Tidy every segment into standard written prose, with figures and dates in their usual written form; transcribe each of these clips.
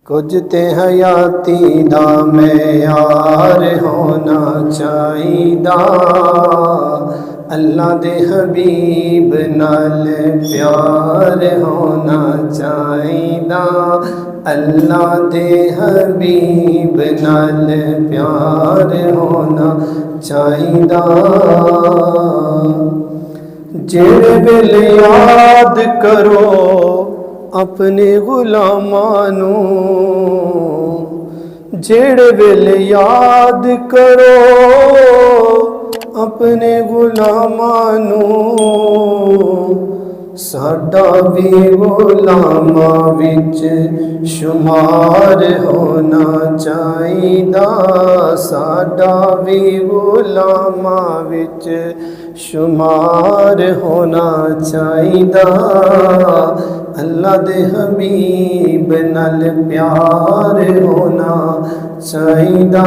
कुछ ते हयाती दा मेयार होना चाहिदा, अल्लाह दे हबीब नाल प्यार होना चाहिदा, अल्लाह दे हबीब नाल प्यार होना चाहिदा। जेड़े वेले याद करो अपने गुलामां नूं, जेड़े वेले याद करो अपने गुलामां नूं, साडा भी गुलामां विच शुमार होना चाहिदा, साडा भी गुलामां विच शुमार होना चाहिदा, अल्लाह दे हबीब नाल प्यार होना चाहिदा।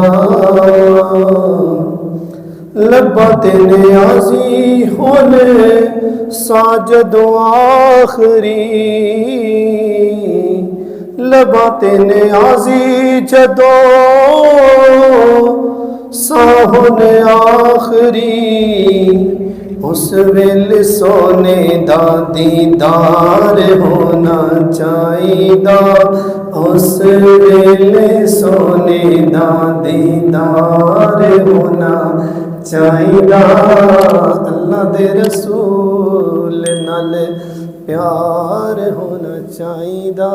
लब्बां ते नियाज़ी होने साजदों आखरी, लब्बां ते नियाज़ी जदों साहोने आखरी, उस वेले सोने दा दीदार होना चाहिदा, उस वेले सोने दा दीदार होना चाहिदा, अल्लाह दे रसूल नाल प्यार होना चाहिदा।